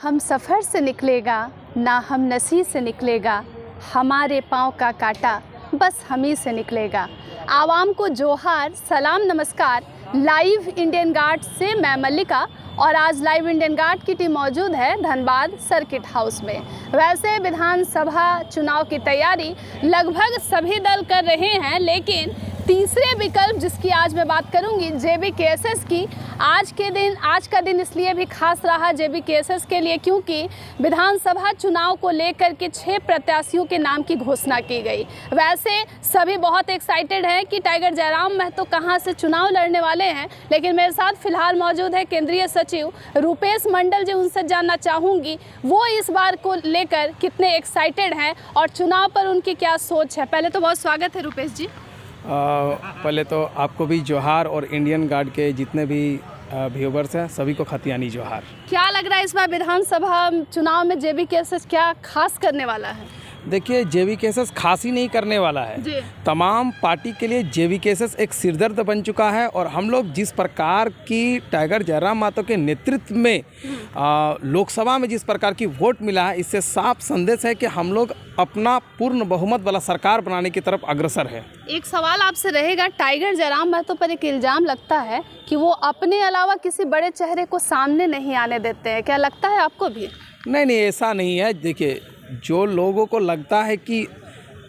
हम सफ़र से निकलेगा, ना हम नसी से निकलेगा, हमारे पाँव का कांटा बस हम ही से निकलेगा। आवाम को जोहार, सलाम, नमस्कार। लाइव इंडियन गार्ड से मैं मल्लिका और आज लाइव इंडियन गार्ड की टीम मौजूद है धनबाद सर्किट हाउस में। वैसे विधानसभा चुनाव की तैयारी लगभग सभी दल कर रहे हैं, लेकिन तीसरे विकल्प जिसकी आज मैं बात करूंगी JBKSS की, आज का दिन इसलिए भी खास रहा JBKSS के लिए क्योंकि विधानसभा चुनाव को लेकर के 6 प्रत्याशियों के नाम की घोषणा की गई। वैसे सभी बहुत एक्साइटेड हैं कि टाइगर जयराम महतो कहां से चुनाव लड़ने वाले हैं, लेकिन मेरे साथ फिलहाल मौजूद है केंद्रीय सचिव रूपेश मंडल जी। उनसे जानना चाहूँगी वो इस बार को लेकर कितने एक्साइटेड हैं और चुनाव पर उनकी क्या सोच है। पहले तो बहुत स्वागत है रूपेश जी। पहले तो आपको भी जोहार और इंडियन गार्ड के जितने भी व्यूवर्स हैं सभी को खतियानी जोहार। क्या लग रहा है इस बार विधानसभा चुनाव में JBKSS क्या खास करने वाला है? देखिए, JBKSS खास ही नहीं करने वाला है। तमाम पार्टी के लिए JBKSS एक सिरदर्द बन चुका है और हम लोग जिस प्रकार की टाइगर जयराम महतो के नेतृत्व में लोकसभा में जिस प्रकार की वोट मिला है, इससे साफ संदेश है कि हम लोग अपना पूर्ण बहुमत वाला सरकार बनाने की तरफ अग्रसर है। एक सवाल आपसे रहेगा, टाइगर जयराम महतो पर एक इल्ज़ाम लगता है कि वो अपने अलावा किसी बड़े चेहरे को सामने नहीं आने देते हैं, क्या लगता है आपको भी? नहीं, ऐसा नहीं है। देखिए, जो लोगों को लगता है कि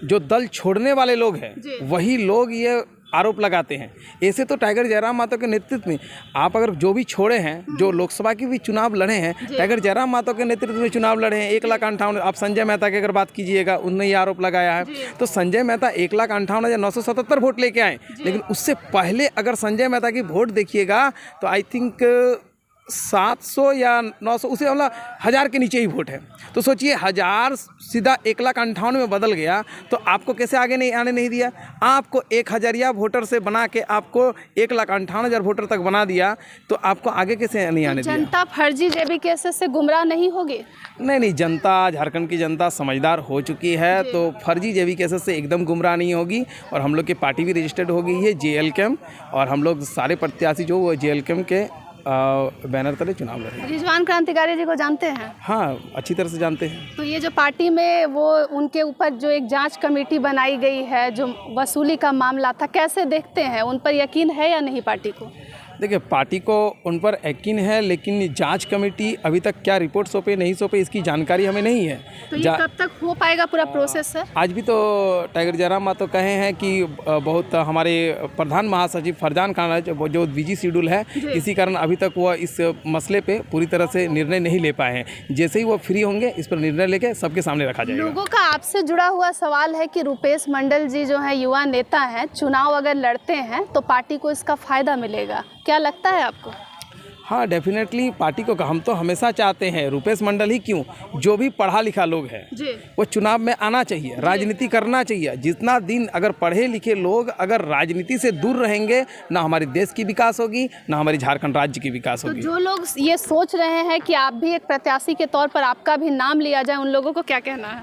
जो दल छोड़ने वाले लोग हैं वही लोग ये आरोप लगाते हैं। ऐसे तो टाइगर जयराम महतो के नेतृत्व में आप अगर जो भी छोड़े हैं, जो लोकसभा की भी चुनाव लड़े हैं, टाइगर जयराम महतो के नेतृत्व में चुनाव लड़े हैं। 1,58,000। आप संजय मेहता की अगर बात कीजिएगा, उन्होंने ये आरोप लगाया है। तो संजय मेहता 1,58,977 वोट लेके आए, लेकिन उससे पहले अगर संजय मेहता की वोट देखिएगा तो आई थिंक 700 या 900, उसे मतलब 1000 के नीचे ही वोट है। तो सोचिए, 1000 सीधा 1,58,000 में बदल गया तो आपको कैसे आगे नहीं आने नहीं दिया? आपको 1000 वोटर से बना के आपको 1,58,000 वोटर तक बना दिया, तो आपको आगे कैसे नहीं आने दिया? जनता फर्जी JBKSS से गुमराह नहीं होगी? नहीं, जनता, झारखंड की जनता समझदार हो चुकी है, तो फर्जी JBKSS से एकदम गुमराह नहीं होगी। और हम लोग की पार्टी भी रजिस्टर्ड हो गई है JLKM, और हम लोग सारे प्रत्याशी जो वो JLKM के बैनर तले चुनाव लड़े। रिजवान क्रांतिकारी जी को जानते हैं? हाँ, अच्छी तरह से जानते हैं। तो ये जो पार्टी में वो उनके ऊपर जो एक जांच कमेटी बनाई गई है, जो वसूली का मामला था, कैसे देखते हैं? उन पर यकीन है या नहीं पार्टी को? देखिए, पार्टी को उन पर यकीन है, लेकिन जांच कमेटी अभी तक क्या रिपोर्ट सौंपे नहीं सौंपे इसकी जानकारी हमें नहीं है। तो ये कब तक हो पाएगा पूरा प्रोसेस सर? आज भी तो टाइगर जयराम महतो कहे हैं कि बहुत हमारे प्रधान महासचिव फरजान खान जो बिजी शेड्यूल है, इसी कारण अभी तक वह इस मसले पे पूरी तरह से निर्णय नहीं ले पाए हैं। जैसे ही वो फ्री होंगे इस पर निर्णय लेके सबके सामने रखा जाएगा। लोगों का आपसे जुड़ा हुआ सवाल है कि रूपेश मंडल जी जो है युवा नेता हैं, चुनाव अगर लड़ते हैं तो पार्टी को इसका फायदा मिलेगा, क्या लगता है आपको? हाँ, डेफिनेटली पार्टी को हम तो हमेशा चाहते हैं, रूपेश मंडल ही क्यों, जो भी पढ़ा लिखा लोग हैं वो चुनाव में आना चाहिए, राजनीति करना चाहिए। जितना दिन अगर पढ़े लिखे लोग अगर राजनीति से दूर रहेंगे, ना हमारे देश की विकास होगी, ना हमारी झारखंड राज्य की विकास होगी। तो जो लोग ये सोच रहे हैं कि आप भी एक प्रत्याशी के तौर पर आपका भी नाम लिया जाए, उन लोगों को क्या कहना है?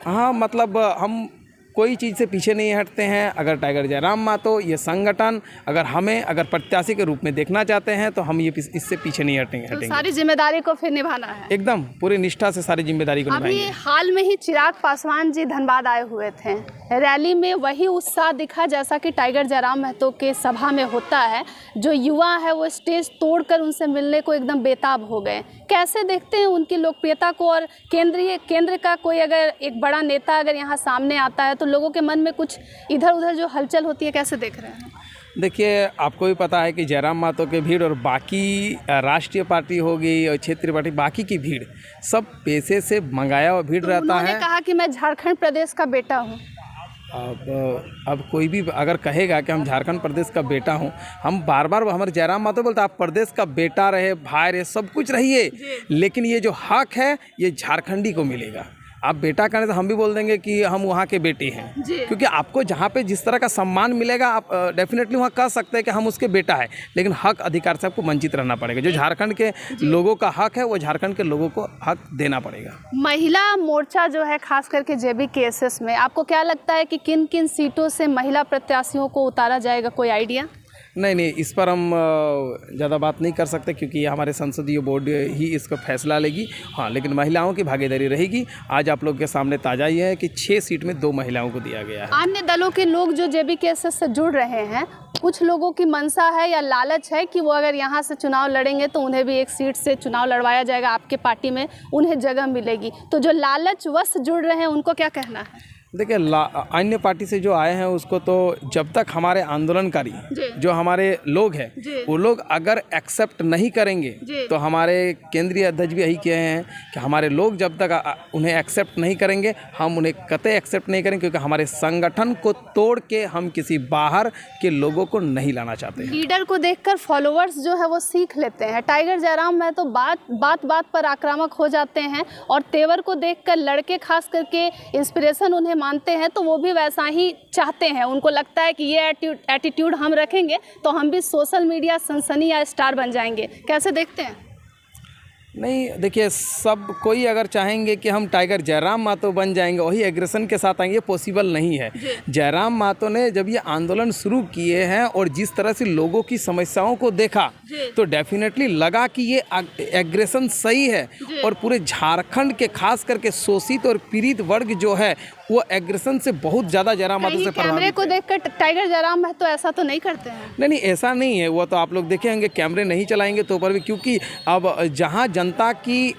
हाँ, मतलब हम कोई चीज़ से पीछे नहीं हटते हैं। अगर टाइगर जयराम महतो ये संगठन अगर प्रत्याशी के रूप में देखना चाहते हैं तो हम ये इससे पीछे नहीं हटेंगे। तो सारी जिम्मेदारी को फिर निभाना है एकदम पूरी निष्ठा से, सारी जिम्मेदारी को निभाएंगे। अभी हाल में ही चिराग पासवान जी धनबाद आए हुए थे, रैली में वही उत्साह दिखा जैसा कि टाइगर जयराम महतो के सभा में होता है। जो युवा है वो स्टेज तोड़कर उनसे मिलने को एकदम बेताब हो गए। कैसे देखते हैं उनकी लोकप्रियता को? और केंद्र का कोई अगर एक बड़ा नेता अगर यहाँ सामने आता है तो लोगों के मन में कुछ इधर उधर जो हलचल होती है, कैसे देख रहे हैं? देखिए, आपको भी पता है कि जयराम महतो की भीड़ और बाकी राष्ट्रीय पार्टी होगी और क्षेत्रीय पार्टी, बाकी की भीड़ सब पैसे से मंगाया हुआ भीड़ रहता है। उन्होंने कहा कि मैं झारखंड प्रदेश का बेटा हूँ। अब कोई भी अगर कहेगा कि हम झारखंड प्रदेश का बेटा हूं, हम बार बार हमारे जयराम महतो बोलते आप प्रदेश का बेटा रहे, भाई रहे, सब कुछ रहिए, लेकिन ये जो हक है ये झारखंडी को मिलेगा। आप बेटा करें तो हम भी बोल देंगे कि हम वहाँ के बेटे हैं, क्योंकि आपको जहाँ पे जिस तरह का सम्मान मिलेगा आप डेफिनेटली वहाँ कह सकते हैं कि हम उसके बेटा है, लेकिन हक अधिकार से आपको वंचित रहना पड़ेगा। जो झारखंड के लोगों का हक है वो झारखंड के लोगों को हक देना पड़ेगा। महिला मोर्चा जो है खास करके JBKSS में, आपको क्या लगता है कि किन किन सीटों से महिला प्रत्याशियों को उतारा जाएगा, कोई आइडिया? नहीं नहीं, इस पर हम ज़्यादा बात नहीं कर सकते क्योंकि ये हमारे संसदीय बोर्ड ही इसका फैसला लेगी। हाँ, लेकिन महिलाओं की भागीदारी रहेगी। आज आप लोग के सामने ताज़ा ये है कि 6 सीट में 2 महिलाओं को दिया गया है। अन्य दलों के लोग जो JBKSS से जुड़ रहे हैं, कुछ लोगों की मंशा है या लालच है कि वो अगर यहाँ से चुनाव लड़ेंगे तो उन्हें भी एक सीट से चुनाव लड़वाया जाएगा, आपके पार्टी में उन्हें जगह मिलेगी। तो जो लालचवश जुड़ रहे हैं उनको क्या कहना है? देखिए, अन्य पार्टी से जो आए हैं उसको तो जब तक हमारे आंदोलनकारी जो हमारे लोग हैं वो लोग अगर एक्सेप्ट नहीं करेंगे तो हमारे केंद्रीय अध्यक्ष भी यही कहे हैं कि हमारे लोग जब तक उन्हें एक्सेप्ट नहीं करेंगे हम उन्हें कतई एक्सेप्ट नहीं करेंगे, क्योंकि हमारे संगठन को तोड़ के हम किसी बाहर के लोगों को नहीं लाना चाहते हैं। लीडर को देखकर फॉलोअर्स जो है वो सीख लेते हैं। टाइगर जयराम मैं तो बात पर आक्रामक हो जाते हैं और तेवर को देखकर लड़के खास करके इंस्पिरेशन उन्हें मानते हैं, तो वो भी वैसा ही चाहते हैं। उनको लगता है कि ये एटीट्यूड हम रखेंगे तो हम भी सोशल मीडिया सनसनी या स्टार बन जाएंगे। कैसे देखते हैं? नहीं, देखिए, सब कोई अगर चाहेंगे कि हम टाइगर जयराम मातो बन जाएंगे, वही एग्रेशन के साथ आएंगे, पॉसिबल नहीं है। जयराम मातो ने जब ये आंदोलन शुरू किए हैं और जिस तरह से लोगों की समस्याओं को देखा तो डेफिनेटली लगा कि ये एग्रेशन सही है और पूरे झारखंड के खास करके शोषित और पीड़ित वर्ग जो है वो एग्रेशन से बहुत ज़्यादा जयराम मातो से प्रभावित। कैमरे को देखकर टाइगर जयराम तो ऐसा तो नहीं करते हैं? नहीं, ऐसा नहीं है। वो तो आप लोग देखेंगे, कैमरे नहीं चलाएंगे तो पर भी, क्योंकि अब जहाँ जनता की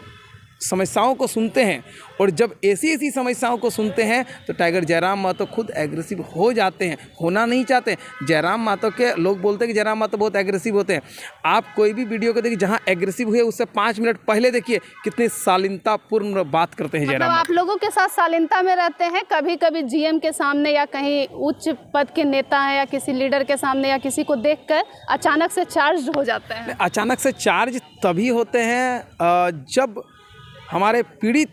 समस्याओं को सुनते हैं और जब ऐसी समस्याओं को सुनते हैं तो टाइगर जयराम मातो खुद एग्रेसिव हो जाते हैं, होना नहीं चाहते। जयराम मातो के लोग बोलते हैं कि जयराम मातो बहुत एग्रेसिव होते हैं। आप कोई भी वीडियो को देखिए जहां एग्रेसिव हुए उससे 5 मिनट पहले देखिए कितनी शालीनतापूर्ण बात करते हैं जयराम। आप लोगों के साथ शालीनता में रहते हैं, कभी कभी GM के सामने या कहीं उच्च पद के नेता है या किसी लीडर के सामने या किसी को देखकर अचानक से चार्ज हो जाते हैं? अचानक से चार्ज तभी होते हैं जब हमारे पीड़ित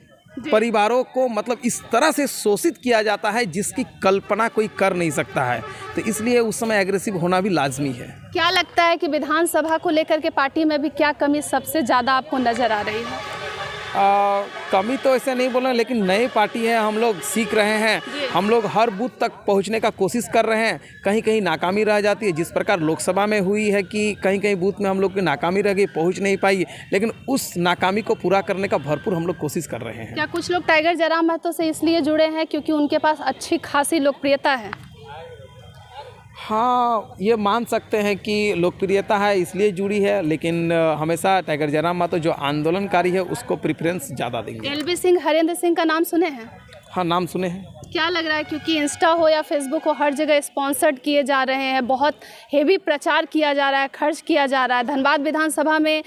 परिवारों को मतलब इस तरह से शोषित किया जाता है जिसकी कल्पना कोई कर नहीं सकता है, तो इसलिए उस समय एग्रेसिव होना भी लाजमी है। क्या लगता है कि विधानसभा को लेकर के पार्टी में भी क्या कमी सबसे ज़्यादा आपको नज़र आ रही है? कमी तो ऐसे नहीं बोल रहे, लेकिन नई पार्टी है, हम लोग सीख रहे हैं, हम लोग हर बूथ तक पहुंचने का कोशिश कर रहे हैं। कहीं कहीं नाकामी रह जाती है, जिस प्रकार लोकसभा में हुई है कि कहीं कहीं बूथ में हम लोग की नाकामी रह गई, पहुंच नहीं पाई, लेकिन उस नाकामी को पूरा करने का भरपूर हम लोग कोशिश कर रहे हैं। क्या कुछ लोग टाइगर जयराम महतो से इसलिए जुड़े हैं क्योंकि उनके पास अच्छी खासी लोकप्रियता है? हाँ, ये मान सकते हैं कि लोकप्रियता है इसलिए जुड़ी है, लेकिन हमेशा टाइगर जयराम मातो जो आंदोलनकारी है उसको प्रेफरेंस ज़्यादा देंगे। LB सिंह, हरेंद्र सिंह का नाम सुने हैं? हाँ, नाम सुने हैं। क्या लग रहा है, क्योंकि इंस्टा हो या फेसबुक हो हर जगह स्पॉन्सर्ड किए जा रहे हैं, बहुत हेवी प्रचार किया जा रहा है, खर्च किया जा रहा है। धनबाद विधानसभा में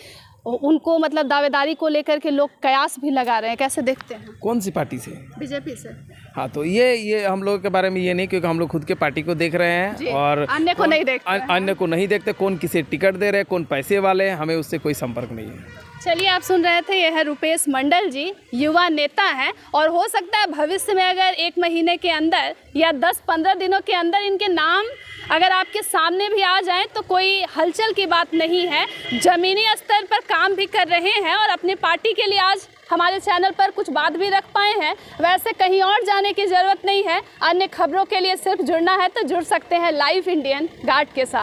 उनको मतलब दावेदारी को लेकर के लोग कयास भी लगा रहे हैं, कैसे देखते हैं? कौन सी पार्टी से? BJP से। हाँ, तो ये हम लोगों के बारे में ये नहीं, क्योंकि हम लोग खुद के पार्टी को देख रहे हैं और अन्य को नहीं देखते। अन्य को नहीं देखते, कौन किसे टिकट दे रहे हैं, कौन पैसे वाले हैं, हमें उससे कोई संपर्क नहीं है। चलिए, आप सुन रहे थे, यह है रुपेश मंडल जी, युवा नेता हैं और हो सकता है भविष्य में अगर 1 महीने के अंदर या 10-15 दिनों के अंदर इनके नाम अगर आपके सामने भी आ जाएं तो कोई हलचल की बात नहीं है। ज़मीनी स्तर पर काम भी कर रहे हैं और अपने पार्टी के लिए आज हमारे चैनल पर कुछ बात भी रख पाए हैं। वैसे कहीं और जाने की ज़रूरत नहीं है, अन्य खबरों के लिए सिर्फ जुड़ना है तो जुड़ सकते हैं लाइव इंडियन गार्ड के साथ।